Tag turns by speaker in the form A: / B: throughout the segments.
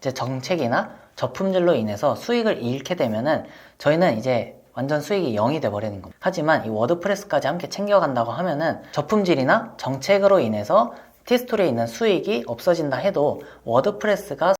A: 이제 정책이나 저품질로 인해서 수익을 잃게 되면은 저희는 이제 완전 수익이 0이 돼버리는 겁니다. 하지만 이 워드프레스까지 함께 챙겨간다고 하면은 저품질이나 정책으로 인해서 티스토리에 있는 수익이 없어진다 해도 워드프레스가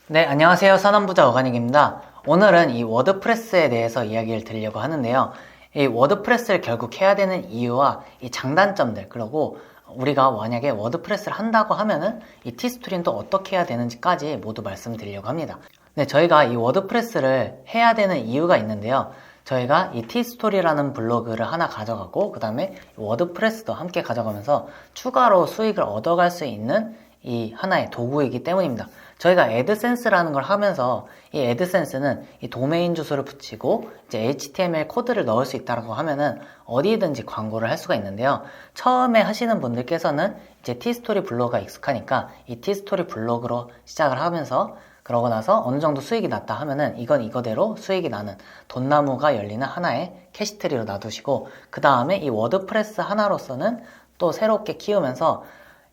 A: 네, 안녕하세요. 선언부자 어가닉입니다. 오늘은 이 워드프레스에 대해서 이야기를 드리려고 하는데요. 이 워드프레스를 결국 해야 되는 이유와 이 장단점들, 그리고 우리가 만약에 워드프레스를 한다고 하면은 이 티스토리는 또 어떻게 해야 되는지까지 모두 말씀드리려고 합니다. 네, 저희가 이 워드프레스를 해야 되는 이유가 있는데요. 저희가 이 티스토리라는 블로그를 하나 가져가고 그 다음에 워드프레스도 함께 가져가면서 추가로 수익을 얻어갈 수 있는 이 하나의 도구이기 때문입니다. 저희가 애드센스라는 걸 하면서 이 애드센스는 이 도메인 주소를 붙이고 이제 HTML 코드를 넣을 수 있다고 하면은 어디든지 광고를 할 수가 있는데요. 처음에 하시는 분들께서는 이제 티스토리 블로그가 익숙하니까 이 티스토리 블로그로 시작을 하면서 그러고 나서 어느 정도 수익이 났다 하면은 이건 이거대로 수익이 나는 돈나무가 열리는 하나의 캐시트리로 놔두시고 그 다음에 이 워드프레스 하나로서는 또 새롭게 키우면서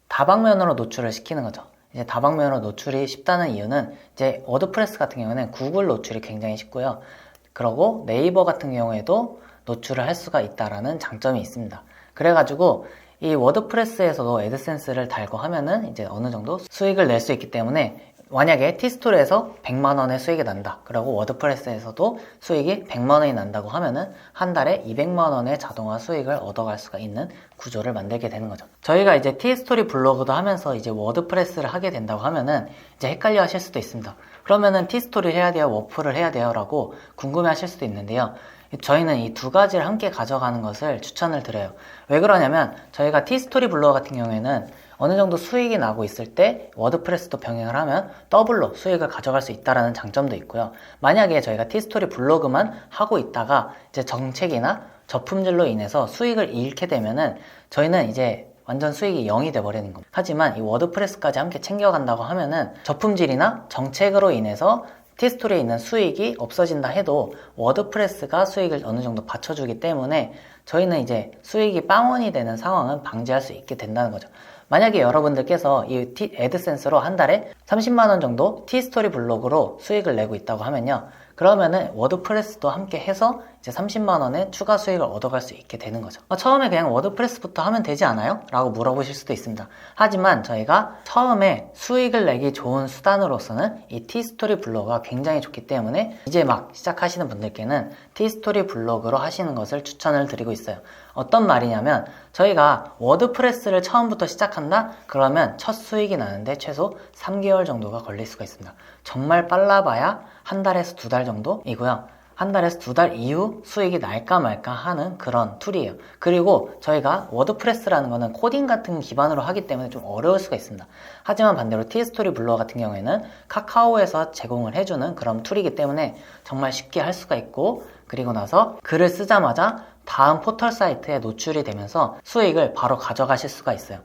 A: 다방면으로 노출을 시키는 거죠. 이제 다방면으로 노출이 쉽다는 이유는 이제 워드프레스 같은 경우는 구글 노출이 굉장히 쉽고요. 그리고 네이버 같은 경우에도 노출을 할 수가 있다라는 장점이 있습니다. 그래가지고 이 워드프레스에서도 애드센스를 달고 하면은 이제 어느 정도 수익을 낼 수 있기 때문에 만약에 티스토리에서 100만원의 수익이 난다. 그리고 워드프레스에서도 수익이 100만원이 난다고 하면은 한 달에 200만원의 자동화 수익을 얻어갈 수가 있는 구조를 만들게 되는 거죠. 저희가 이제 티스토리 블로그도 하면서 이제 워드프레스를 하게 된다고 하면은 이제 헷갈려 하실 수도 있습니다. 그러면은 티스토리를 해야 돼요? 워프를 해야 돼요? 라고 궁금해 하실 수도 있는데요. 저희는 이 두 가지를 함께 가져가는 것을 추천을 드려요. 왜 그러냐면 저희가 티스토리 블로그 같은 경우에는 어느 정도 수익이 나고 있을 때 워드프레스도 병행을 하면 더블로 수익을 가져갈 수 있다는 장점도 있고요. 만약에 저희가 티스토리 블로그만 하고 있다가 이제 정책이나 저품질로 인해서 수익을 잃게 되면은 저희는 이제 완전 수익이 0이 돼버리는 겁니다. 하지만 이 워드프레스까지 함께 챙겨간다고 하면은 저품질이나 정책으로 인해서 티스토리에 있는 수익이 없어진다 해도 워드프레스가 수익을 어느 정도 받쳐주기 때문에 저희는 이제 수익이 빵원이 되는 상황은 방지할 수 있게 된다는 거죠. 만약에 여러분들께서 이 애드센스로 한 달에 30만원 정도 티스토리 블로그로 수익을 내고 있다고 하면요. 그러면은 워드프레스도 함께 해서 이제 30만원의 추가 수익을 얻어갈 수 있게 되는 거죠. 처음에 그냥 워드프레스부터 하면 되지 않아요? 라고 물어보실 수도 있습니다. 하지만 저희가 처음에 수익을 내기 좋은 수단으로서는 이 티스토리 블로그가 굉장히 좋기 때문에 이제 막 시작하시는 분들께는 티스토리 블로그로 하시는 것을 추천을 드리고 있어요. 어떤 말이냐면 저희가 워드프레스를 처음부터 시작한다? 그러면 첫 수익이 나는데 최소 3개월 정도가 걸릴 수가 있습니다. 정말 빨라봐야 한 달에서 두 달 정도이고요. 한 달에서 두 달 이후 수익이 날까 말까 하는 그런 툴이에요. 그리고 저희가 워드프레스라는 거는 코딩 같은 기반으로 하기 때문에 좀 어려울 수가 있습니다. 하지만 반대로 티스토리 블로그 같은 경우에는 카카오에서 제공을 해주는 그런 툴이기 때문에 정말 쉽게 할 수가 있고 그리고 나서 글을 쓰자마자 다음 포털 사이트에 노출이 되면서 수익을 바로 가져가실 수가 있어요.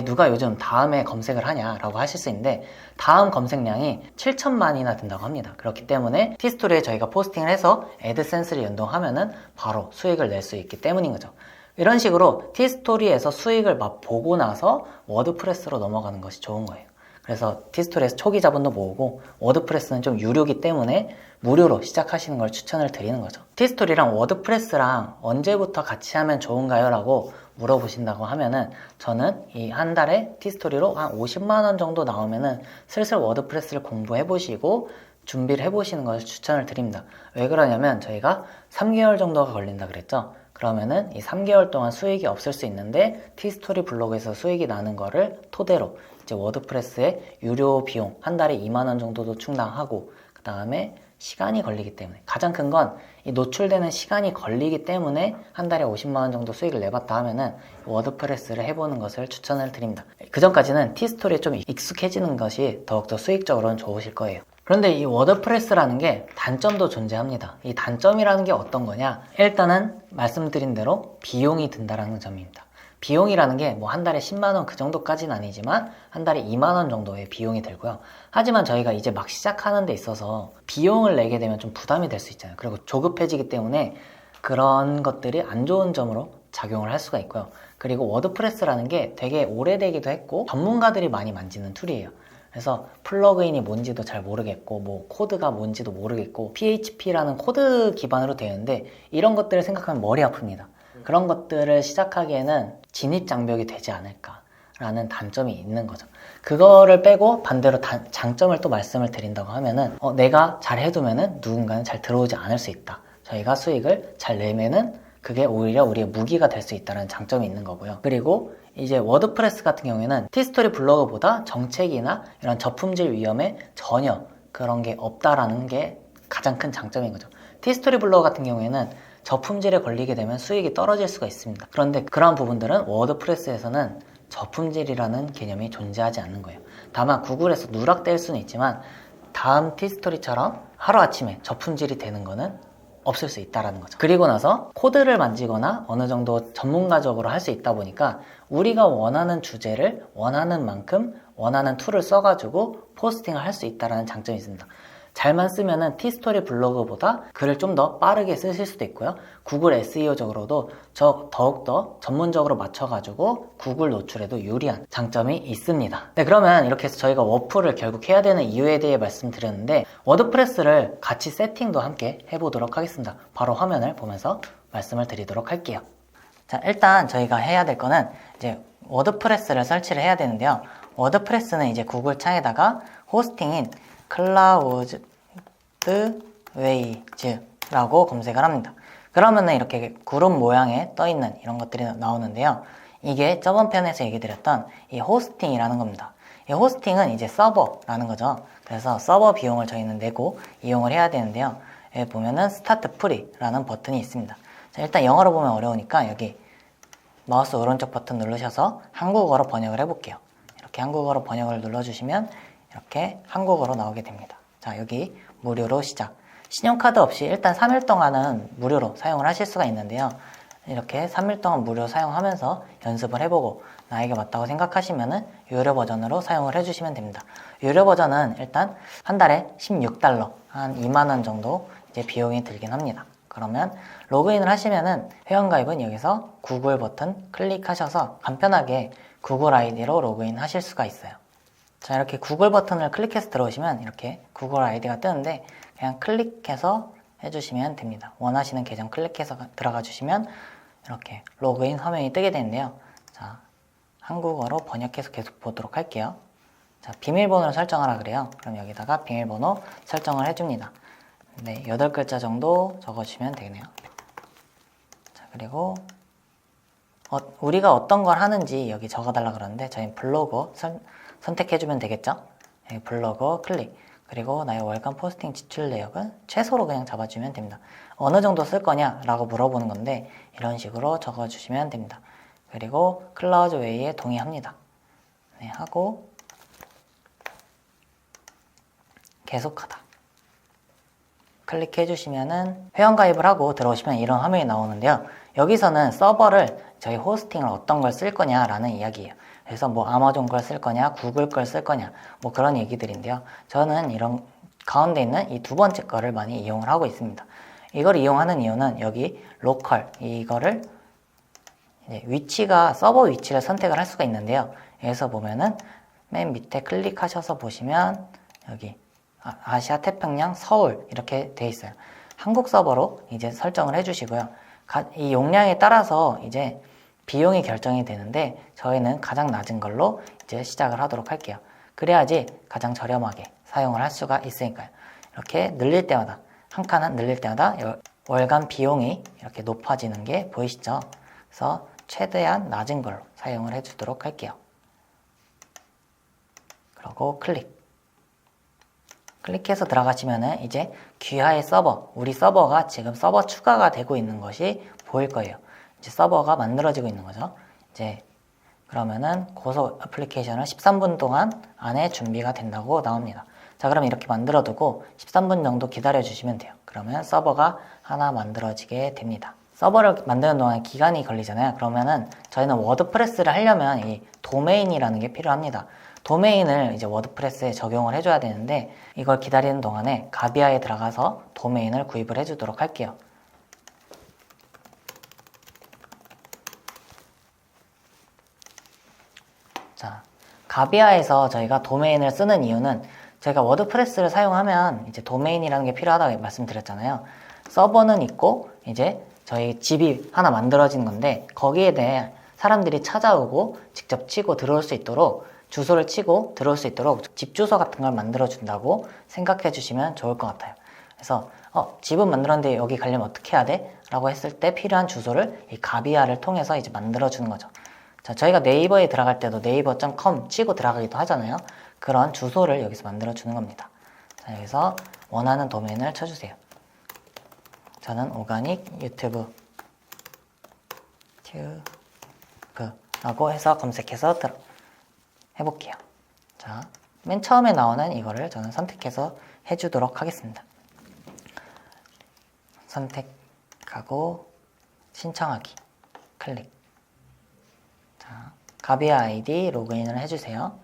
A: 누가 요즘 다음에 검색을 하냐 라고 하실 수 있는데 다음 검색량이 7천만이나 된다고 합니다. 그렇기 때문에 티스토리에 저희가 포스팅을 해서 애드센스를 연동하면은 바로 수익을 낼 수 있기 때문인 거죠. 이런 식으로 티스토리에서 수익을 맛보고 나서 워드프레스로 넘어가는 것이 좋은 거예요. 그래서 티스토리에서 초기 자본도 모으고 워드프레스는 좀 유료기 때문에 무료로 시작하시는 걸 추천을 드리는 거죠. 티스토리랑 워드프레스랑 언제부터 같이 하면 좋은가요? 라고 물어보신다고 하면은 저는 이 한 달에 티스토리로 한 50만원 정도 나오면은 슬슬 워드프레스를 공부해 보시고 준비를 해 보시는 것을 추천을 드립니다. 왜 그러냐면 저희가 3개월 정도가 걸린다 그랬죠. 그러면은 이 3개월 동안 수익이 없을 수 있는데 티스토리 블로그에서 수익이 나는 거를 토대로 이제 워드프레스의 유료 비용 한 달에 2만원 정도도 충당하고 그 다음에 시간이 걸리기 때문에 가장 큰 건 이 노출되는 시간이 걸리기 때문에 한 달에 50만원 정도 수익을 내봤다 하면은 워드프레스를 해보는 것을 추천을 드립니다. 그 전까지는 티스토리에 좀 익숙해지는 것이 더욱더 수익적으로는 좋으실 거예요. 그런데 이 워드프레스라는 게 단점도 존재합니다. 이 단점이라는 게 어떤 거냐? 일단은 말씀드린 대로 비용이 든다라는 점입니다. 비용이라는 게 뭐 한 달에 10만원 그 정도까지는 아니지만 한 달에 2만원 정도의 비용이 들고요. 하지만 저희가 이제 막 시작하는 데 있어서 비용을 내게 되면 좀 부담이 될 수 있잖아요. 그리고 조급해지기 때문에 그런 것들이 안 좋은 점으로 작용을 할 수가 있고요. 그리고 워드프레스라는 게 되게 오래되기도 했고 전문가들이 많이 만지는 툴이에요. 그래서 플러그인이 뭔지도 잘 모르겠고 뭐 코드가 뭔지도 모르겠고 PHP라는 코드 기반으로 되어 있는데 이런 것들을 생각하면 머리 아픕니다. 그런 것들을 시작하기에는 진입 장벽이 되지 않을까라는 단점이 있는 거죠. 그거를 빼고 반대로 장점을 또 말씀을 드린다고 하면은 내가 잘 해두면은 누군가는 잘 들어오지 않을 수 있다. 저희가 수익을 잘 내면은 그게 오히려 우리의 무기가 될 수 있다는 장점이 있는 거고요. 그리고 이제 워드프레스 같은 경우에는 티스토리 블로그보다 정책이나 이런 저품질 위험에 전혀 그런 게 없다라는 게 가장 큰 장점인 거죠. 티스토리 블로그 같은 경우에는 저품질에 걸리게 되면 수익이 떨어질 수가 있습니다. 그런데 그러한 부분들은 워드프레스에서는 저품질이라는 개념이 존재하지 않는 거예요. 다만 구글에서 누락될 수는 있지만 다음 티스토리처럼 하루아침에 저품질이 되는 거는 없을 수 있다는 거죠. 그리고 나서 코드를 만지거나 어느 정도 전문가적으로 할 수 있다 보니까 우리가 원하는 주제를 원하는 만큼 원하는 툴을 써가지고 포스팅을 할 수 있다는 장점이 있습니다. 잘만 쓰면은 티스토리 블로그보다 글을 좀 더 빠르게 쓰실 수도 있고요. 구글 SEO적으로도 더욱더 전문적으로 맞춰가지고 구글 노출에도 유리한 장점이 있습니다. 네, 그러면 이렇게 해서 저희가 워프를 결국 해야 되는 이유에 대해 말씀드렸는데 워드프레스를 같이 세팅도 함께 해보도록 하겠습니다. 바로 화면을 보면서 말씀을 드리도록 할게요. 자, 일단 저희가 해야 될 거는 이제 워드프레스를 설치를 해야 되는데요. 워드프레스는 이제 구글 창에다가 호스팅인 클라우드웨이즈라고 검색을 합니다. 그러면은 이렇게 구름 모양에 떠있는 이런 것들이 나오는데요. 이게 저번 편에서 얘기 드렸던 이 호스팅이라는 겁니다. 이 호스팅은 이제 서버라는 거죠. 그래서 서버 비용을 저희는 내고 이용을 해야 되는데요. 여기 보면은 스타트 프리라는 버튼이 있습니다. 자, 일단 영어로 보면 어려우니까 여기 마우스 오른쪽 버튼 누르셔서 한국어로 번역을 해볼게요. 이렇게 한국어로 번역을 눌러주시면 이렇게 한국어로 나오게 됩니다. 자, 여기 무료로 시작. 신용카드 없이 일단 3일 동안은 무료로 사용을 하실 수가 있는데요. 이렇게 3일 동안 무료 사용하면서 연습을 해보고 나에게 맞다고 생각하시면은 유료 버전으로 사용을 해주시면 됩니다. 유료 버전은 일단 한 달에 16달러, 한 2만원 정도 이제 비용이 들긴 합니다. 그러면 로그인을 하시면은 회원가입은 여기서 구글 버튼 클릭하셔서 간편하게 구글 아이디로 로그인 하실 수가 있어요. 자, 이렇게 구글 버튼을 클릭해서 들어오시면 이렇게 구글 아이디가 뜨는데 그냥 클릭해서 해주시면 됩니다. 원하시는 계정 클릭해서 들어가 주시면 이렇게 로그인 화면이 뜨게 되는데요. 자, 한국어로 번역해서 계속 보도록 할게요. 자, 비밀번호를 설정하라 그래요. 그럼 여기다가 비밀번호 설정을 해줍니다. 네, 8글자 정도 적어주시면 되겠네요. 자, 그리고 우리가 어떤 걸 하는지 여기 적어달라 그러는데 저희는 블로그 선택해주면 되겠죠? 여기 블로그 클릭. 그리고 나의 월간 포스팅 지출 내역은 최소로 그냥 잡아주면 됩니다. 어느 정도 쓸 거냐 라고 물어보는 건데 이런 식으로 적어주시면 됩니다. 그리고 클라우드웨이에 동의합니다. 네, 하고 계속하다 클릭해 주시면은 회원가입을 하고 들어오시면 이런 화면이 나오는데요. 여기서는 서버를 저희 호스팅을 어떤 걸 쓸 거냐라는 이야기예요. 그래서 뭐 아마존 걸 쓸 거냐, 구글 걸 쓸 거냐, 뭐 그런 얘기들인데요. 저는 이런 가운데 있는 이 두 번째 거를 많이 이용을 하고 있습니다. 이걸 이용하는 이유는 여기 로컬, 이거를 이제 위치가 서버 위치를 선택을 할 수가 있는데요. 여기서 보면은 맨 밑에 클릭하셔서 보시면 여기 아시아 태평양 서울 이렇게 돼 있어요. 한국 서버로 이제 설정을 해주시고요. 이 용량에 따라서 이제 비용이 결정이 되는데 저희는 가장 낮은 걸로 이제 시작을 하도록 할게요. 그래야지 가장 저렴하게 사용을 할 수가 있으니까요. 이렇게 늘릴 때마다 한 칸 늘릴 때마다 월간 비용이 이렇게 높아지는 게 보이시죠? 그래서 최대한 낮은 걸로 사용을 해주도록 할게요. 그리고 클릭해서 들어가시면은 이제 귀하의 서버, 우리 서버가 지금 서버 추가가 되고 있는 것이 보일 거예요. 이제 서버가 만들어지고 있는 거죠. 이제 그러면은 고소 애플리케이션은 13분 동안 안에 준비가 된다고 나옵니다. 자, 그럼 이렇게 만들어 두고 13분 정도 기다려 주시면 돼요. 그러면 서버가 하나 만들어지게 됩니다. 서버를 만드는 동안 기간이 걸리잖아요. 그러면은 저희는 워드프레스를 하려면 이 도메인이라는 게 필요합니다. 도메인을 이제 워드프레스에 적용을 해줘야 되는데 이걸 기다리는 동안에 가비아에 들어가서 도메인을 구입을 해주도록 할게요. 자, 가비아에서 저희가 도메인을 쓰는 이유는 저희가 워드프레스를 사용하면 이제 도메인이라는 게 필요하다고 말씀드렸잖아요. 서버는 있고 이제 저희 집이 하나 만들어진 건데 거기에 대해 사람들이 찾아오고 직접 치고 들어올 수 있도록 주소를 치고 들어올 수 있도록 집 주소 같은 걸 만들어 준다고 생각해 주시면 좋을 것 같아요. 그래서 집은 만들었는데 여기 가려면 어떻게 해야 돼? 라고 했을 때 필요한 주소를 이 가비아를 통해서 이제 만들어 주는 거죠. 자, 저희가 네이버에 들어갈 때도 네이버.com 치고 들어가기도 하잖아요. 그런 주소를 여기서 만들어 주는 겁니다. 자, 여기서 원하는 도메인을 쳐주세요. 저는 오가닉 유튜브 라고 해서 검색해서 해볼게요. 자, 맨 처음에 나오는 이거를 저는 선택해서 해주도록 하겠습니다. 선택하고 신청하기 클릭. 자, 가비아 아이디 로그인을 해주세요.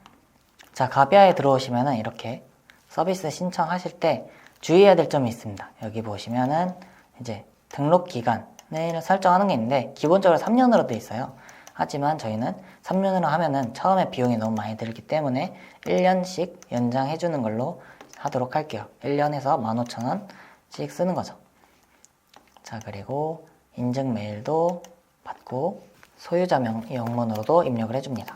A: 자, 가비아에 들어오시면은 이렇게 서비스 신청하실 때 주의해야 될 점이 있습니다. 여기 보시면은 이제 등록 기간을 설정하는 게 있는데 기본적으로 3년으로 되어 있어요. 하지만 저희는 3년으로 하면은 처음에 비용이 너무 많이 들기 때문에 1년씩 연장해 주는 걸로 하도록 할게요. 1년에서 15,000원씩 쓰는 거죠. 자, 그리고 인증 메일도 받고 소유자 영문으로도 입력을 해줍니다.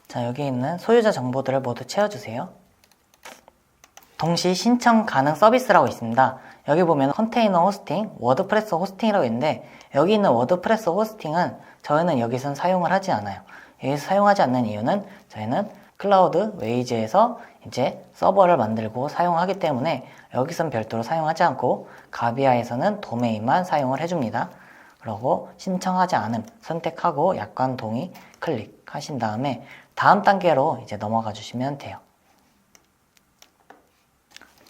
A: 자, 여기 있는 소유자 정보들을 모두 채워주세요. 동시 신청 가능 서비스라고 있습니다. 여기 보면 컨테이너 호스팅, 워드프레스 호스팅이라고 있는데 여기 있는 워드프레스 호스팅은 저희는 여기선 사용을 하지 않아요. 여기서 사용하지 않는 이유는 저희는 클라우드 웨이즈에서 이제 서버를 만들고 사용하기 때문에 여기선 별도로 사용하지 않고 가비아에서는 도메인만 사용을 해줍니다. 그리고 신청하지 않음 선택하고 약관 동의 클릭하신 다음에 다음 단계로 이제 넘어가 주시면 돼요.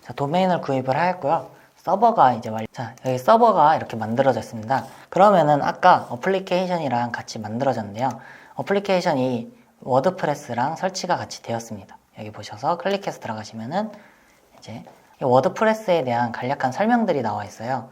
A: 자, 도메인을 구입을 하였고요. 서버가 이제 자, 여기 서버가 이렇게 만들어졌습니다. 그러면은 아까 어플리케이션이랑 같이 만들어졌는데요. 어플리케이션이 워드프레스랑 설치가 같이 되었습니다. 여기 보셔서 클릭해서 들어가시면은 이제 이 워드프레스에 대한 간략한 설명들이 나와 있어요.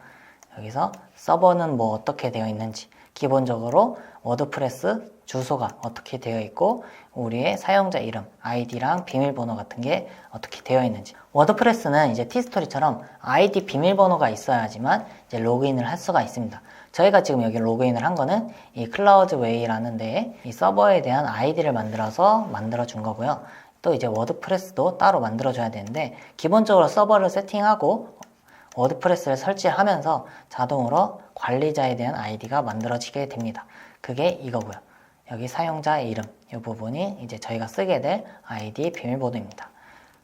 A: 여기서 서버는 뭐 어떻게 되어 있는지, 기본적으로 워드프레스 주소가 어떻게 되어 있고 우리의 사용자 이름, 아이디랑 비밀번호 같은 게 어떻게 되어 있는지. 워드프레스는 이제 티스토리처럼 아이디 비밀번호가 있어야지만 이제 로그인을 할 수가 있습니다. 저희가 지금 여기 로그인을 한 거는 이 클라우드웨이라는 데에 이 서버에 대한 아이디를 만들어 준 거고요. 또 이제 워드프레스도 따로 만들어 줘야 되는데 기본적으로 서버를 세팅하고 워드프레스를 설치하면서 자동으로 관리자에 대한 아이디가 만들어지게 됩니다. 그게 이거고요. 여기 사용자의 이름, 이 부분이 이제 저희가 쓰게 될 아이디 비밀번호입니다.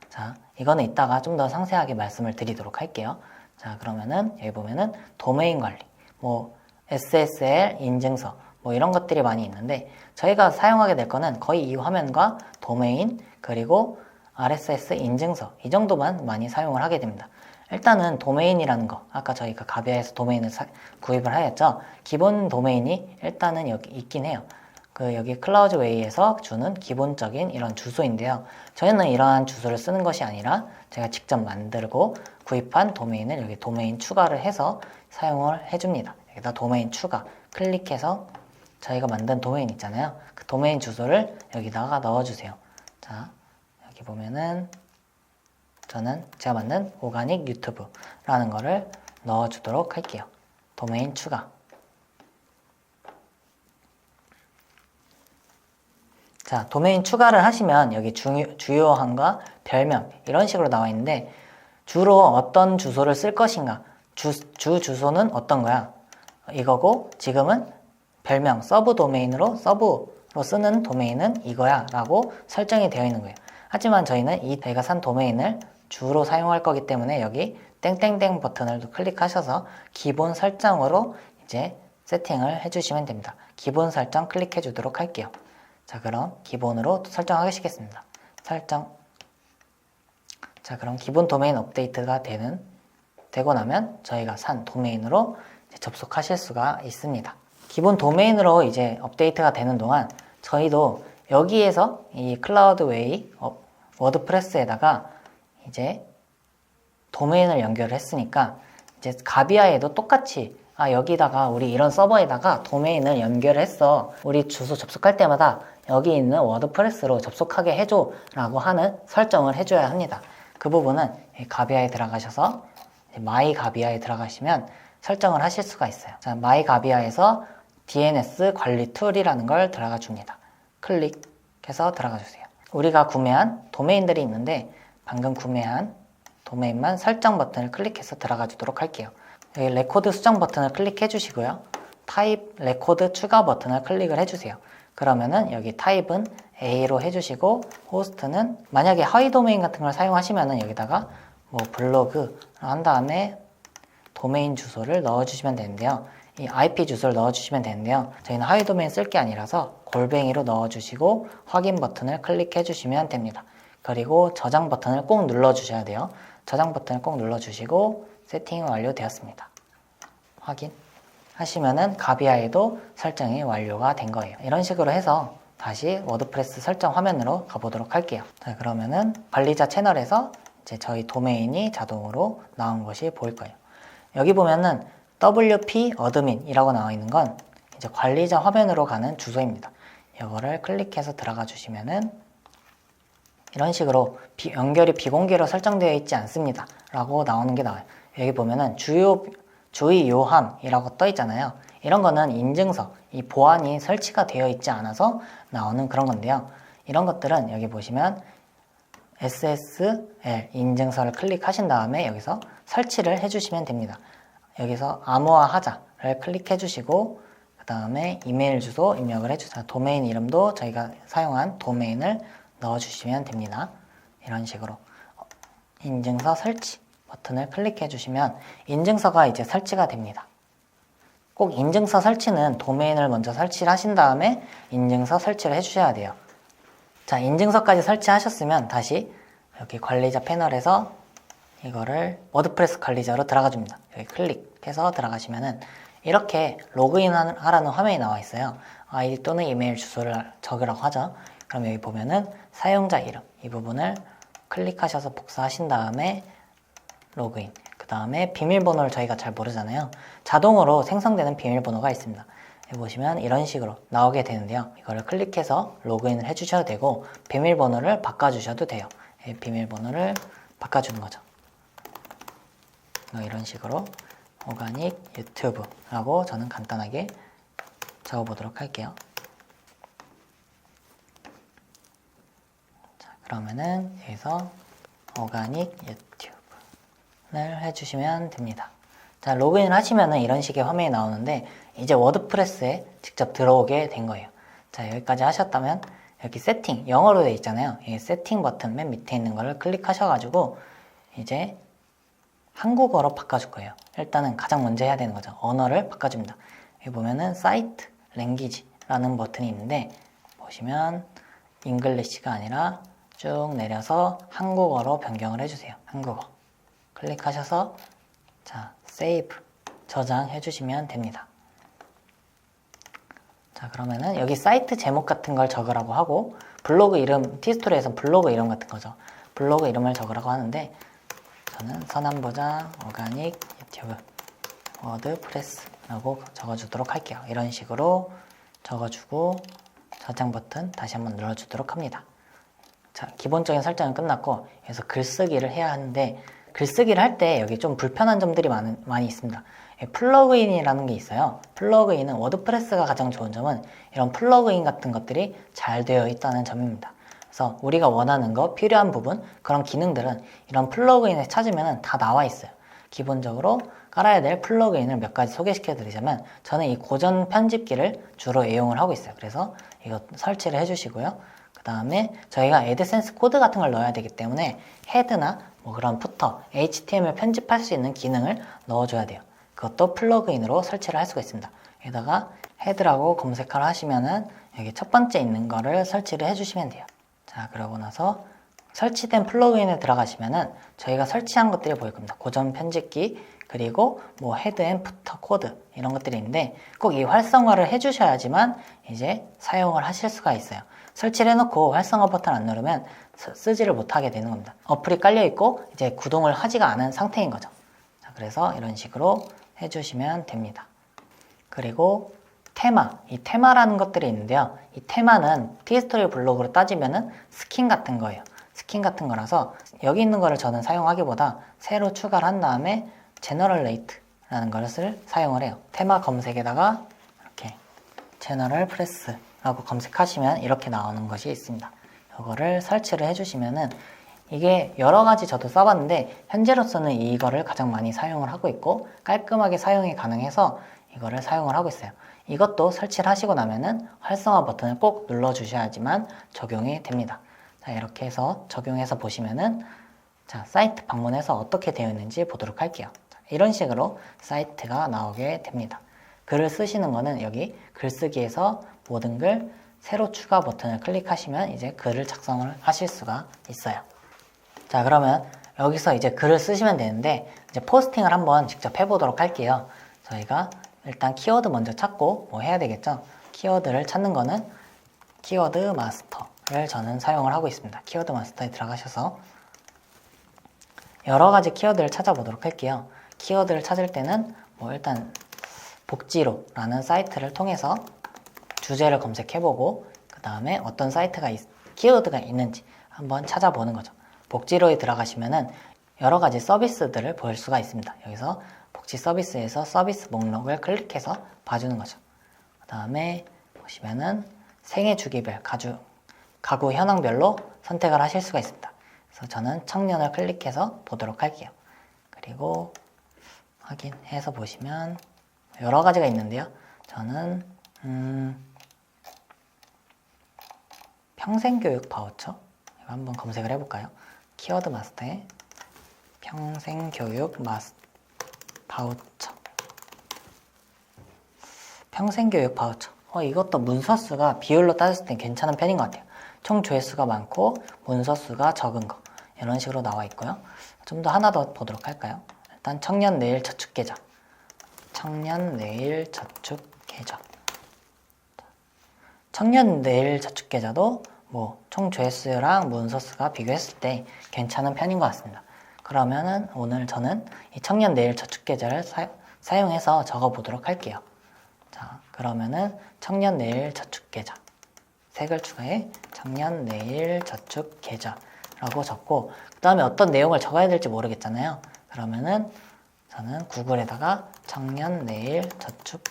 A: 자, 이거는 이따가 좀 더 상세하게 말씀을 드리도록 할게요. 자, 그러면은 여기 보면은 도메인 관리, 뭐 SSL 인증서, 뭐 이런 것들이 많이 있는데 저희가 사용하게 될 거는 거의 이 화면과 도메인 그리고 RSS 인증서 이 정도만 많이 사용을 하게 됩니다. 일단은 도메인이라는 거, 아까 저희가 가비아에서 도메인을 구입을 하였죠. 기본 도메인이 일단은 여기 있긴 해요. 여기 클라우드웨이에서 주는 기본적인 이런 주소인데요. 저희는 이러한 주소를 쓰는 것이 아니라 제가 직접 만들고 구입한 도메인을 여기 도메인 추가를 해서 사용을 해줍니다. 여기다 도메인 추가 클릭해서 저희가 만든 도메인 있잖아요. 그 도메인 주소를 여기다가 넣어주세요. 자, 여기 보면은 저는 제가 만든 오가닉 유튜브라는 거를 넣어주도록 할게요. 도메인 추가. 자, 도메인 추가를 하시면 여기 주요한과 별명 이런 식으로 나와 있는데 주로 어떤 주소를 쓸 것인가, 주소는 어떤 거야 이거고 지금은 별명 서브 도메인으로 서브로 쓰는 도메인은 이거야 라고 설정이 되어 있는 거예요. 하지만 저희는 이 저희가 산 도메인을 주로 사용할 거기 때문에 여기 땡땡땡 버튼을 클릭하셔서 기본 설정으로 이제 세팅을 해주시면 됩니다. 기본 설정 클릭해 주도록 할게요. 자, 그럼 기본으로 설정하시겠습니다. 설정. 자, 그럼 기본 도메인 업데이트가 되고 나면 저희가 산 도메인으로 이제 접속하실 수가 있습니다. 기본 도메인으로 이제 업데이트가 되는 동안 저희도 여기에서 이 클라우드웨이 워드프레스에다가 이제 도메인을 연결을 했으니까 이제 가비아에도 똑같이 아, 여기다가 우리 이런 서버에다가 도메인을 연결했어. 우리 주소 접속할 때마다 여기 있는 워드프레스로 접속하게 해줘 라고 하는 설정을 해줘야 합니다. 그 부분은 가비아에 들어가셔서 마이 가비아에 들어가시면 설정을 하실 수가 있어요. 자, 마이 가비아에서 DNS 관리 툴이라는 걸 들어가 줍니다. 클릭해서 들어가 주세요. 우리가 구매한 도메인들이 있는데 방금 구매한 도메인만 설정 버튼을 클릭해서 들어가 주도록 할게요. 여기 레코드 수정 버튼을 클릭해 주시고요. 타입 레코드 추가 버튼을 클릭을 해주세요. 그러면은 여기 타입은 A로 해주시고 호스트는 만약에 허위 도메인 같은 걸 사용하시면은 여기다가 뭐 블로그 한 다음에 도메인 주소를 넣어주시면 되는데요. 이 IP 주소를 넣어주시면 되는데요. 저희는 허위 도메인 쓸 게 아니라서 골뱅이로 넣어주시고 확인 버튼을 클릭해 주시면 됩니다. 그리고 저장 버튼을 꼭 눌러주셔야 돼요. 저장 버튼을 꼭 눌러주시고 세팅이 완료되었습니다. 확인 하시면은 가비아에도 설정이 완료가 된 거예요. 이런 식으로 해서 다시 워드프레스 설정 화면으로 가보도록 할게요. 자, 그러면은 관리자 채널에서 이제 저희 도메인이 자동으로 나온 것이 보일 거예요. 여기 보면은 WP 어드민이라고 나와 있는 건 이제 관리자 화면으로 가는 주소입니다. 이거를 클릭해서 들어가 주시면은 이런 식으로 연결이 비공개로 설정되어 있지 않습니다 라고 나오는 게 나와요. 여기 보면은 주의 요함이라고 떠 있잖아요. 이런 거는 인증서, 이 보안이 설치가 되어 있지 않아서 나오는 그런 건데요. 이런 것들은 여기 보시면 SSL 인증서를 클릭하신 다음에 여기서 설치를 해주시면 됩니다. 여기서 암호화하자를 클릭해 주시고 그 다음에 이메일 주소 입력을 해주세요. 도메인 이름도 저희가 사용한 도메인을 넣어주시면 됩니다. 이런 식으로 인증서 설치 버튼을 클릭해 주시면 인증서가 이제 설치가 됩니다. 꼭 인증서 설치는 도메인을 먼저 설치를 하신 다음에 인증서 설치를 해주셔야 돼요. 자, 인증서까지 설치하셨으면 다시 여기 관리자 패널에서 이거를 워드프레스 관리자로 들어가 줍니다. 여기 클릭해서 들어가시면은 이렇게 로그인 하라는 화면이 나와 있어요. 아이디 또는 이메일 주소를 적으라고 하죠. 그럼 여기 보면은 사용자 이름 이 부분을 클릭하셔서 복사하신 다음에 로그인 그 다음에 비밀번호를 저희가 잘 모르잖아요. 자동으로 생성되는 비밀번호가 있습니다. 여기 보시면 이런 식으로 나오게 되는데요. 이거를 클릭해서 로그인을 해주셔도 되고 비밀번호를 바꿔주셔도 돼요. 비밀번호를 바꿔주는 거죠. 이런 식으로 오가닉 유튜브라고 저는 간단하게 적어보도록 할게요. 자, 그러면은 여기서 오가닉 유튜브를 해주시면 됩니다. 자, 로그인을 하시면은 이런 식의 화면이 나오는데 이제 워드프레스에 직접 들어오게 된 거예요. 자, 여기까지 하셨다면 여기 세팅 영어로 되어 있잖아요. 이 세팅 버튼 맨 밑에 있는 거를 클릭하셔가지고 이제 한국어로 바꿔줄 거예요. 일단은 가장 먼저 해야 되는 거죠. 언어를 바꿔줍니다. 여기 보면은 사이트 랭귀지라는 버튼이 있는데 보시면 잉글리시가 아니라 쭉 내려서 한국어로 변경을 해주세요. 한국어 클릭하셔서 자, 세이브 저장해 주시면 됩니다. 자, 그러면은 여기 사이트 제목 같은 걸 적으라고 하고 블로그 이름, 티스토리에서 블로그 이름 같은 거죠. 블로그 이름을 적으라고 하는데 저는 선한보장 오가닉 유튜브 워드프레스라고 적어주도록 할게요. 이런 식으로 적어주고 저장 버튼 다시 한번 눌러주도록 합니다. 자, 기본적인 설정은 끝났고 여기서 글쓰기를 해야 하는데 글쓰기를 할 때 여기 좀 불편한 점들이 많이 있습니다. 플러그인이라는 게 있어요. 플러그인은 워드프레스가 가장 좋은 점은 이런 플러그인 같은 것들이 잘 되어 있다는 점입니다. 그래서 우리가 원하는 거, 필요한 부분, 그런 기능들은 이런 플러그인에 찾으면 다 나와 있어요. 기본적으로 깔아야 될 플러그인을 몇 가지 소개시켜 드리자면 저는 이 고전 편집기를 주로 애용을 하고 있어요. 그래서 이거 설치를 해주시고요. 그 다음에 저희가 애드센스 코드 같은 걸 넣어야 되기 때문에 헤드나 뭐 그런 푸터, HTML 편집할 수 있는 기능을 넣어줘야 돼요. 그것도 플러그인으로 설치를 할 수가 있습니다. 여기다가 헤드라고 검색을 하시면은 여기 첫 번째 있는 거를 설치를 해주시면 돼요. 자, 그러고 나서 설치된 플러그인에 들어가시면은 저희가 설치한 것들이 보일 겁니다. 고전 편집기, 그리고 뭐 헤드 앤 푸터 코드 이런 것들이 있는데 꼭 이 활성화를 해주셔야지만 이제 사용을 하실 수가 있어요. 설치를 해놓고 활성화 버튼 안 누르면 쓰지를 못하게 되는 겁니다. 어플이 깔려있고 이제 구동을 하지가 않은 상태인 거죠. 자, 그래서 이런 식으로 해주시면 됩니다. 그리고 테마, 이 테마라는 것들이 있는데요. 이 테마는 티스토리 블록으로 따지면은 스킨 같은 거예요. 스킨 같은 거라서 여기 있는 거를 저는 사용하기보다 새로 추가를 한 다음에 제너럴레이트라는 것을 사용을 해요. 테마 검색에다가 이렇게 제너럴 프레스라고 검색하시면 이렇게 나오는 것이 있습니다. 이거를 설치를 해주시면은 이게 여러 가지 저도 써봤는데 현재로서는 이거를 가장 많이 사용을 하고 있고 깔끔하게 사용이 가능해서 이거를 사용을 하고 있어요. 이것도 설치를 하시고 나면은 활성화 버튼을 꼭 눌러 주셔야지만 적용이 됩니다. 자, 이렇게 해서 적용해서 보시면은 자, 사이트 방문해서 어떻게 되어 있는지 보도록 할게요. 자, 이런 식으로 사이트가 나오게 됩니다. 글을 쓰시는 거는 여기 글쓰기에서 모든 글 새로 추가 버튼을 클릭하시면 이제 글을 작성을 하실 수가 있어요. 자, 그러면 여기서 이제 글을 쓰시면 되는데 이제 포스팅을 한번 직접 해보도록 할게요. 저희가 일단 키워드 먼저 찾고 뭐 해야 되겠죠? 키워드를 찾는 거는 키워드 마스터를 저는 사용을 하고 있습니다. 키워드 마스터에 들어가셔서 여러 가지 키워드를 찾아보도록 할게요. 키워드를 찾을 때는 뭐 일단 복지로라는 사이트를 통해서 주제를 검색해보고 그 다음에 어떤 사이트가 키워드가 있는지 한번 찾아보는 거죠. 복지로에 들어가시면은 여러 가지 서비스들을 볼 수가 있습니다. 여기서 복지 서비스에서 서비스 목록을 클릭해서 봐주는 거죠. 그 다음에 보시면은 생애 주기별, 가구 현황별로 선택을 하실 수가 있습니다. 그래서 저는 청년을 클릭해서 보도록 할게요. 그리고 확인해서 보시면 여러 가지가 있는데요. 저는 평생교육 바우처 이거 한번 검색을 해볼까요? 키워드 마스터에 평생교육 바우처 평생교육 바우처 이것도 문서수가 비율로 따졌을 때 괜찮은 편인 것 같아요. 총 조회수가 많고 문서수가 적은 거 이런 식으로 나와 있고요. 좀 더 하나 더 보도록 할까요? 일단 청년 내일 저축 계좌 청년 내일 저축 계좌 청년 내일 저축 계좌도 뭐 총 조회수랑 문서수가 비교했을 때 괜찮은 편인 것 같습니다. 그러면은 오늘 저는 이 청년 내일 저축 계좌를 사용해서 적어 보도록 할게요. 자, 그러면은 청년 내일 저축 계좌 색을 추가해 청년 내일 저축 계좌라고 적고 그 다음에 어떤 내용을 적어야 될지 모르겠잖아요. 그러면은 저는 구글에다가 청년 내일 저축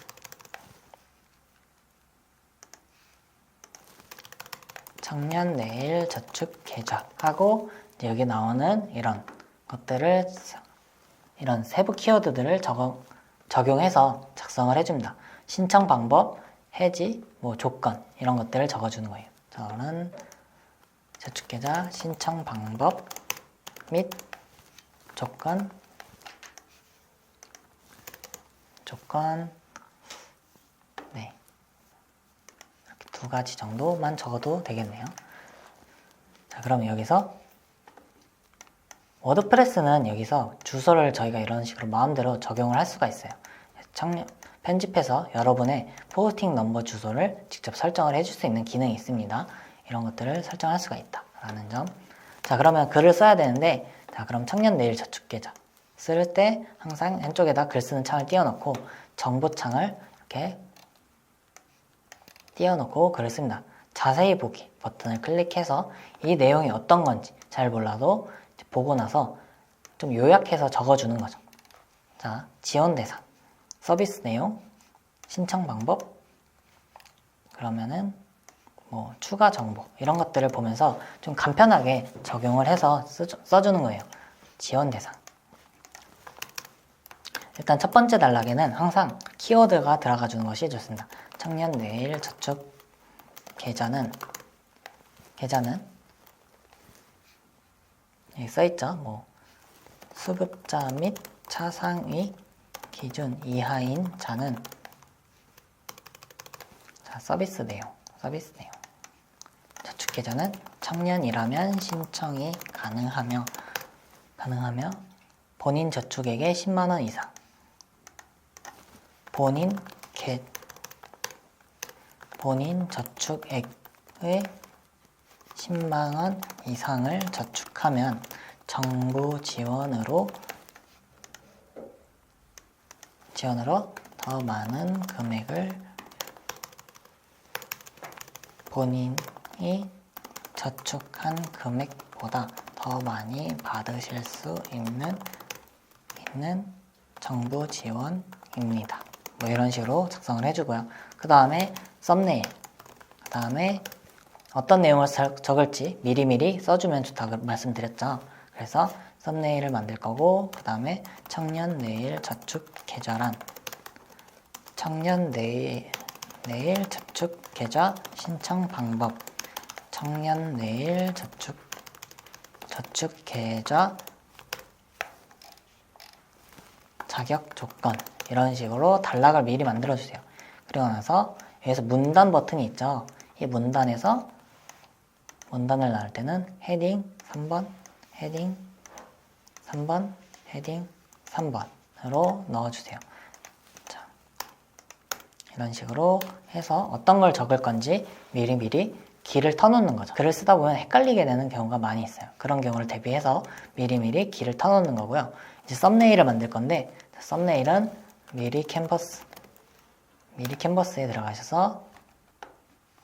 A: 계좌 하고 여기 나오는 이런 것들을 이런 세부 키워드들을 적용해서 작성을 해줍니다. 신청 방법, 해지, 뭐 조건 이런 것들을 적어주는 거예요. 저는 저축계좌 신청 방법 및 조건 네 이렇게 두 가지 정도만 적어도 되겠네요. 자, 그럼 여기서 워드프레스는 여기서 주소를 저희가 이런 식으로 마음대로 적용을 할 수가 있어요. 편집해서 여러분의 포스팅 넘버 주소를 직접 설정을 해줄 수 있는 기능이 있습니다. 이런 것들을 설정할 수가 있다라는 점. 자, 그러면 글을 써야 되는데 자, 그럼 청년 내일 저축계좌 쓸 때 항상 한쪽에다 글 쓰는 창을 띄워놓고 정보창을 이렇게 띄워놓고 글을 씁니다. 자세히 보기 버튼을 클릭해서 이 내용이 어떤 건지 잘 몰라도 보고 나서 좀 요약해서 적어주는 거죠. 자, 지원 대상, 서비스 내용, 신청 방법, 그러면은 뭐 추가 정보 이런 것들을 보면서 좀 간편하게 적용을 해서 써주는 거예요. 지원 대상. 일단 첫 번째 단락에는 항상 키워드가 들어가 주는 것이 좋습니다. 청년 내일 저축 계좌는 여기 써있죠. 뭐 수급자 및 차상위 기준 이하인 자는 자, 서비스 내용 저축계좌는 청년이라면 신청이 가능하며 본인 저축액의 10만원 이상 본인 저축액의 10만원 이상을 저축하면 정부 지원으로 지원으로 더 많은 금액을 본인이 저축한 금액보다 더 많이 받으실 수 있는 정부 지원입니다. 뭐 이런 식으로 작성을 해주고요. 그 다음에 썸네일, 그 다음에 어떤 내용을 적을지 미리미리 써주면 좋다고 말씀드렸죠. 그래서 썸네일을 만들 거고, 그 다음에 청년 내일 저축 계좌란, 청년 내일 저축 계좌 신청 방법, 청년 내일 저축 계좌 자격 조건, 이런 식으로 단락을 미리 만들어 주세요. 그리고 나서 여기서 문단 버튼이 있죠. 이 문단에서 문단을 나눌 때는 헤딩 3번, 헤딩 3번, 헤딩 3번으로 넣어주세요. 자, 이런 식으로 해서 어떤 걸 적을 건지 미리미리 길을 터놓는 거죠. 글을 쓰다 보면 헷갈리게 되는 경우가 많이 있어요. 그런 경우를 대비해서 미리미리 길을 터놓는 거고요. 이제 썸네일을 만들 건데, 썸네일은 미리 캔버스에 들어가셔서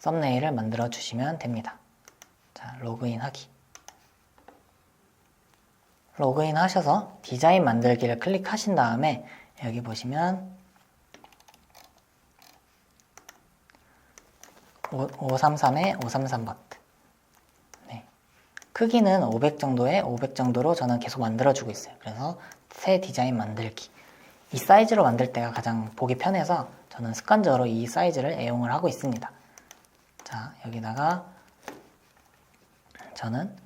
A: 썸네일을 만들어 주시면 됩니다. 자, 로그인 하기. 로그인 하셔서 디자인 만들기를 클릭하신 다음에 여기 보시면 533에 533 버튼. 네. 크기는 500 정도에 500 정도로 저는 계속 만들어주고 있어요. 그래서 새 디자인 만들기. 이 사이즈로 만들 때가 가장 보기 편해서 저는 습관적으로 이 사이즈를 애용을 하고 있습니다. 자, 여기다가 저는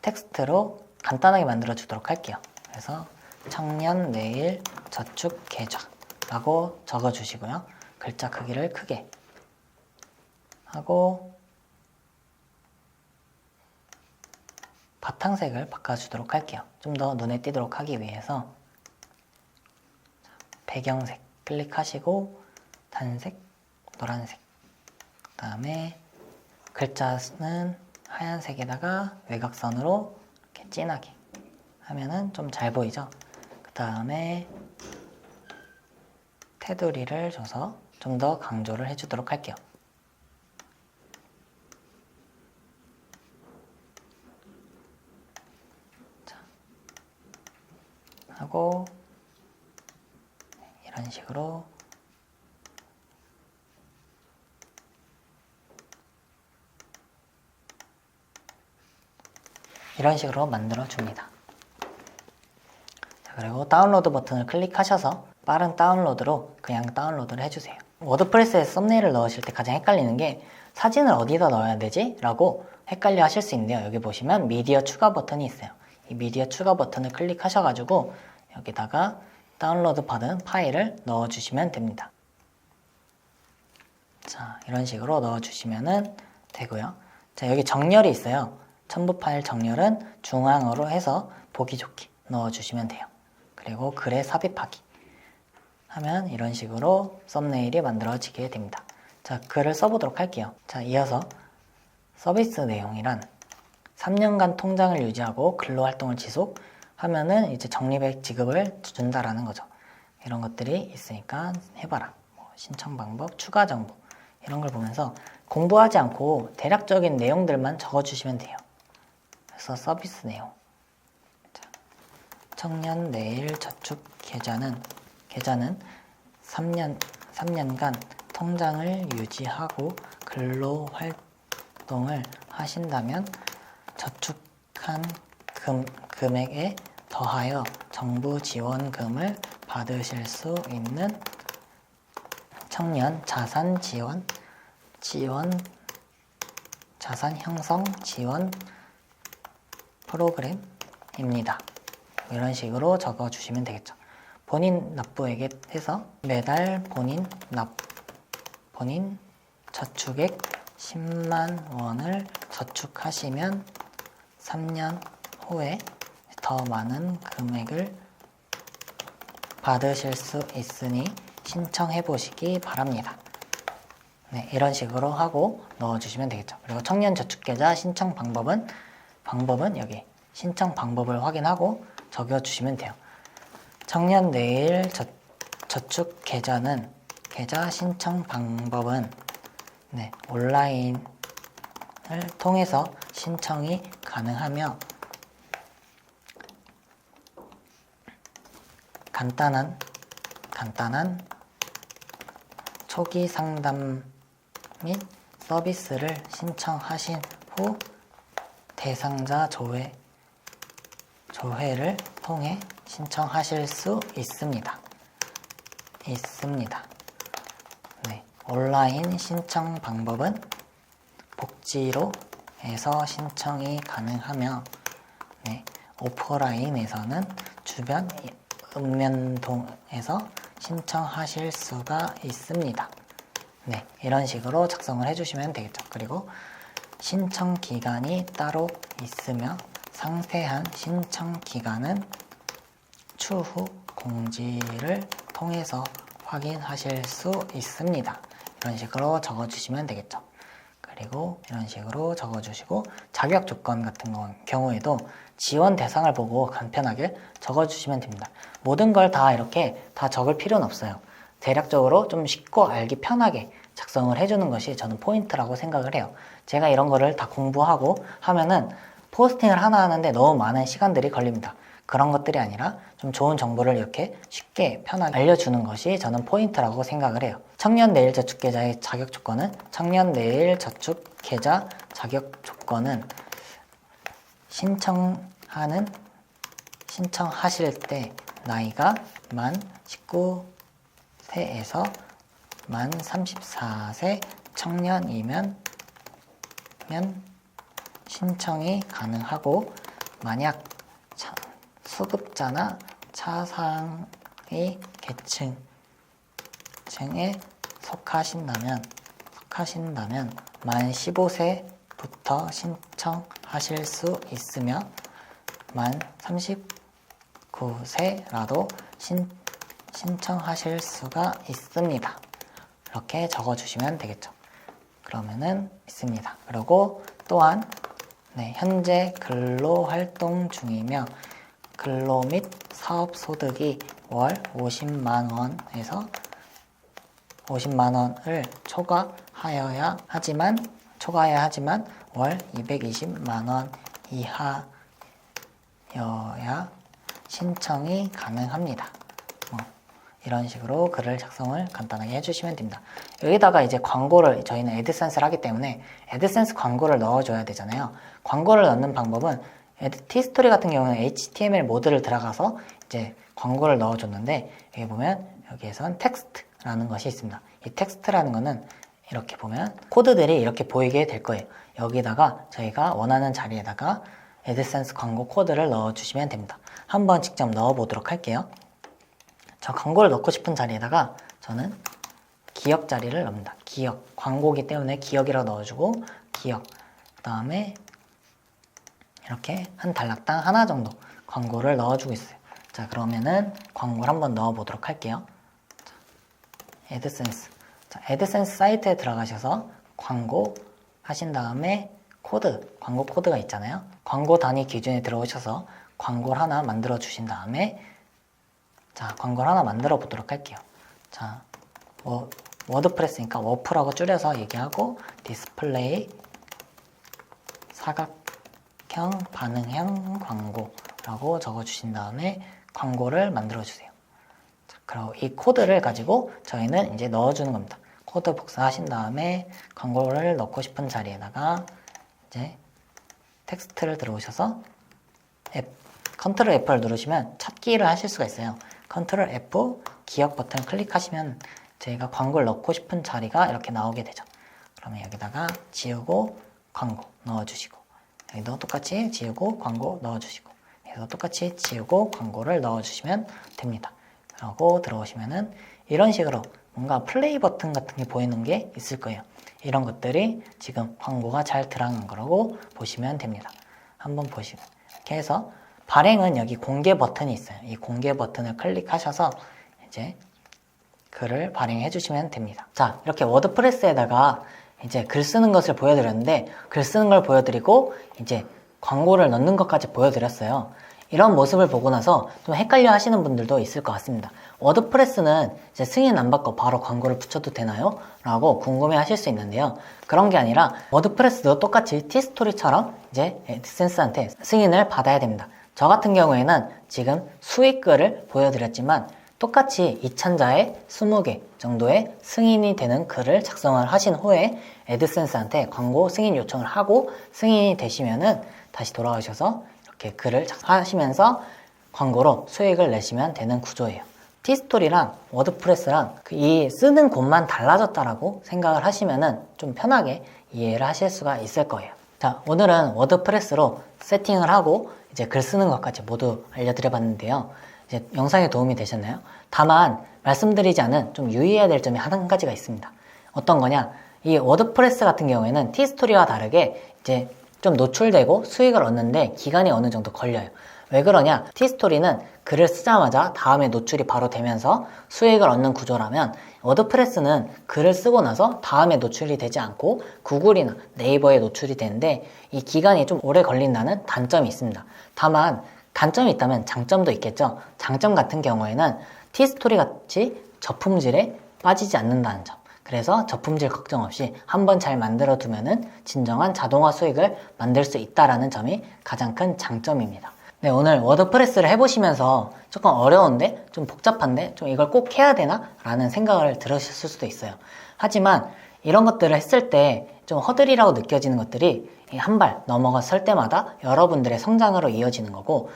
A: 텍스트로 간단하게 만들어 주도록 할게요. 그래서 청년 내일 저축 계좌라고 적어 주시고요. 글자 크기를 크게 하고 바탕색을 바꿔주도록 할게요. 좀 더 눈에 띄도록 하기 위해서 배경색 클릭하시고 단색, 노란색, 그 다음에 글자는 하얀색에다가 외곽선으로 이렇게 진하게 하면은 좀 잘 보이죠? 그 다음에 테두리를 줘서 좀 더 강조를 해주도록 할게요. 자, 하고 이런 식으로 만들어 줍니다. 자, 그리고 다운로드 버튼을 클릭하셔서 빠른 다운로드로 그냥 다운로드를 해주세요. 워드프레스에 썸네일을 넣으실 때 가장 헷갈리는 게 사진을 어디다 넣어야 되지? 라고 헷갈려 하실 수 있는데요. 여기 보시면 미디어 추가 버튼이 있어요. 이 미디어 추가 버튼을 클릭하셔가지고 여기다가 다운로드 받은 파일을 넣어주시면 됩니다. 자, 이런 식으로 넣어주시면 되고요. 자, 여기 정렬이 있어요. 첨부 파일 정렬은 중앙으로 해서 보기 좋게 넣어주시면 돼요. 그리고 글에 삽입하기 하면 이런 식으로 썸네일이 만들어지게 됩니다. 자, 글을 써보도록 할게요. 자, 이어서 서비스 내용이란 3년간 통장을 유지하고 근로활동을 지속하면은 이제 적립액 지급을 준다라는 거죠. 이런 것들이 있으니까 해봐라. 뭐 신청 방법, 추가 정보 이런 걸 보면서 공부하지 않고 대략적인 내용들만 적어주시면 돼요. 그래서 서비스 내용. 자, 청년 내일 저축 계좌는 3년간 통장을 유지하고 근로활동을 하신다면 저축한 금액에 더하여 정부 지원금을 받으실 수 있는 청년 자산 자산 형성 지원 프로그램입니다. 이런 식으로 적어주시면 되겠죠. 본인 납부액에 해서 매달 본인 저축액 10만 원을 저축하시면 3년 후에 더 많은 금액을 받으실 수 있으니 신청해 보시기 바랍니다. 네, 이런 식으로 하고 넣어주시면 되겠죠. 그리고 청년저축계좌 신청 방법은 여기 신청 방법을 확인하고 적어주시면 돼요. 청년 내일 저축 계좌 신청 방법은 온라인을 통해서 신청이 가능하며 간단한 초기 상담 및 서비스를 신청하신 후 대상자 조회를 통해 신청하실 수 있습니다. 온라인 신청 방법은 복지로에서 신청이 가능하며 오프라인에서는 주변 읍면동에서 신청하실 수가 있습니다. 이런 식으로 작성을 해주시면 되겠죠. 그리고 신청 기간이 따로 있으며 상세한 신청 기간은 추후 공지를 통해서 확인하실 수 있습니다. 이런 식으로 적어주시면 되겠죠. 그리고 이런 식으로 적어주시고 자격 조건 같은 경우에도 지원 대상을 보고 간편하게 적어주시면 됩니다. 모든 걸 다 이렇게 다 적을 필요는 없어요. 대략적으로 좀 쉽고 알기 편하게 작성을 해주는 것이 저는 포인트라고 생각을 해요. 제가 이런 거를 다 공부하고 하면은 포스팅을 하나 하는데 너무 많은 시간들이 걸립니다. 그런 것들이 아니라 좀 좋은 정보를 이렇게 쉽게 편하게 알려주는 것이 저는 포인트라고 생각을 해요. 청년내일저축계좌의 자격 조건은 청년내일저축계좌 자격 조건은 신청하실 때 나이가 만 19세에서 만 34세 청년이면 신청이 가능하고 만약 수급자나 차상위 계층에 속하신다면 만 15세부터 신청하실 수 있으며 만 39세라도 신청하실 수가 있습니다. 이렇게 적어주시면 되겠죠. 그러면은 있습니다. 그리고 또한 현재 근로활동 중이며 근로 및 사업 소득이 월 50만 원에서 50만 원을 초과하여야 하지만 월 220만 원 이하여야 신청이 가능합니다. 이런 식으로 글을 작성을 간단하게 해주시면 됩니다. 여기다가 이제 광고를 저희는 애드센스를 하기 때문에 애드센스 광고를 넣어줘야 되잖아요. 광고를 넣는 방법은 티스토리 같은 경우는 HTML 모드를 들어가서 이제 광고를 넣어줬는데 여기 보면 여기에선 텍스트라는 것이 있습니다. 이 텍스트라는 거는 이렇게 보면 코드들이 이렇게 보이게 될 거예요. 여기다가 저희가 원하는 자리에다가 애드센스 광고 코드를 넣어주시면 됩니다. 한번 직접 넣어보도록 할게요. 저 광고를 넣고 싶은 자리에다가 저는 기억 자리를 넣습니다. 기억, 광고기 때문에 기억이라고 넣어주고 기억, 그 다음에 이렇게 한 단락당 하나 정도 광고를 넣어주고 있어요. 자, 그러면은 광고를 한번 넣어보도록 할게요. 자, 애드센스. 자, 애드센스 사이트에 들어가셔서 광고 하신 다음에 코드, 광고 코드가 있잖아요. 광고 단위 기준에 들어오셔서 광고를 하나 만들어 주신 다음에 자, 광고를 하나 만들어 보도록 할게요. 자, 워드프레스니까 워프라고 줄여서 얘기하고 디스플레이 사각형 반응형 광고라고 적어주신 다음에 광고를 만들어 주세요. 자, 그리고 이 코드를 가지고 저희는 이제 넣어주는 겁니다. 코드 복사하신 다음에 광고를 넣고 싶은 자리에다가 이제 텍스트를 들어오셔서 컨트롤 F를 누르시면 찾기를 하실 수가 있어요. 컨트롤 F 기억 버튼 클릭하시면 저희가 광고를 넣고 싶은 자리가 이렇게 나오게 되죠. 그러면 여기다가 지우고 광고 넣어주시고 여기도 똑같이 지우고 광고 넣어주시고 여기도 똑같이 지우고 광고를 넣어주시면 됩니다. 그러고 들어오시면은 이런 식으로 뭔가 플레이 버튼 같은 게 보이는 게 있을 거예요. 이런 것들이 지금 광고가 잘 들어간 거라고 보시면 됩니다. 한번 보시면 이렇게 해서 발행은 여기 공개 버튼이 있어요. 이 공개 버튼을 클릭하셔서 이제 글을 발행해 주시면 됩니다. 자, 이렇게 워드프레스에다가 이제 글 쓰는 것을 보여드렸는데 글 쓰는 걸 보여드리고 이제 광고를 넣는 것까지 보여드렸어요. 이런 모습을 보고 나서 좀 헷갈려 하시는 분들도 있을 것 같습니다. 워드프레스는 이제 승인 안 받고 바로 광고를 붙여도 되나요? 라고 궁금해 하실 수 있는데요. 그런 게 아니라 워드프레스도 똑같이 티스토리처럼 이제 애드센스한테 승인을 받아야 됩니다. 저 같은 경우에는 지금 수익글을 보여드렸지만 똑같이 2천자에 20개 정도의 승인이 되는 글을 작성을 하신 후에 애드센스한테 광고 승인 요청을 하고 승인이 되시면은 다시 돌아오셔서 이렇게 글을 하시면서 광고로 수익을 내시면 되는 구조예요. 티스토리랑 워드프레스랑 이 쓰는 곳만 달라졌다라고 생각을 하시면은 좀 편하게 이해를 하실 수가 있을 거예요. 자, 오늘은 워드프레스로 세팅을 하고 이제 글 쓰는 것까지 모두 알려드려 봤는데요. 이제 영상에 도움이 되셨나요? 다만 말씀드리지 않은 좀 유의해야 될 점이 한 가지가 있습니다. 어떤 거냐? 이 워드프레스 같은 경우에는 티스토리와 다르게 이제 좀 노출되고 수익을 얻는데 기간이 어느 정도 걸려요. 왜 그러냐? 티스토리는 글을 쓰자마자 다음에 노출이 바로 되면서 수익을 얻는 구조라면 워드프레스는 글을 쓰고 나서 다음에 노출이 되지 않고 구글이나 네이버에 노출이 되는데 이 기간이 좀 오래 걸린다는 단점이 있습니다. 다만 단점이 있다면 장점도 있겠죠. 장점 같은 경우에는 티스토리 같이 저품질에 빠지지 않는다는 점. 그래서 저품질 걱정 없이 한번 잘 만들어 두면은 진정한 자동화 수익을 만들 수 있다라는 점이 가장 큰 장점입니다. 네, 오늘 워드프레스를 해보시면서 조금 어려운데 좀 복잡한데 좀 이걸 꼭 해야 되나? 라는 생각을 들으셨을 수도 있어요. 하지만 이런 것들을 했을 때 좀 허들이라고 느껴지는 것들이 한 발 넘어갔을 때마다 여러분들의 성장으로 이어지는 거고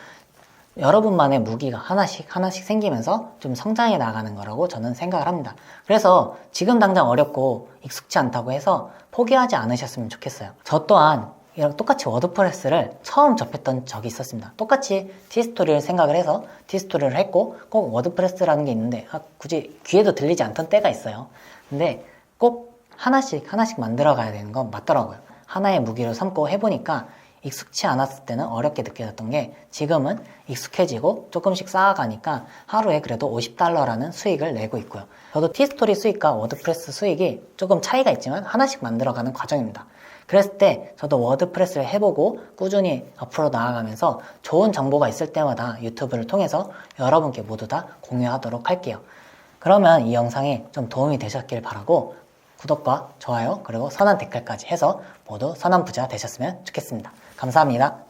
A: 여러분만의 무기가 하나씩 생기면서 좀 성장해 나가는 거라고 저는 생각을 합니다. 그래서 지금 당장 어렵고 익숙치 않다고 해서 포기하지 않으셨으면 좋겠어요. 저 또한 이랑 똑같이 워드프레스를 처음 접했던 적이 있었습니다. 똑같이 티스토리를 생각을 해서 티스토리를 했고 꼭 워드프레스라는 게 있는데 굳이 귀에도 들리지 않던 때가 있어요. 근데 꼭 하나씩 만들어 가야 되는 건 맞더라고요. 하나의 무기로 삼고 해보니까 익숙치 않았을 때는 어렵게 느껴졌던 게 지금은 익숙해지고 조금씩 쌓아가니까 하루에 그래도 $50라는 수익을 내고 있고요. 저도 티스토리 수익과 워드프레스 수익이 조금 차이가 있지만 하나씩 만들어가는 과정입니다. 그랬을 때 저도 워드프레스를 해보고 꾸준히 앞으로 나아가면서 좋은 정보가 있을 때마다 유튜브를 통해서 여러분께 모두 다 공유하도록 할게요. 그러면 이 영상이 좀 도움이 되셨길 바라고 구독과 좋아요 그리고 선한 댓글까지 해서 모두 선한 부자 되셨으면 좋겠습니다. 감사합니다.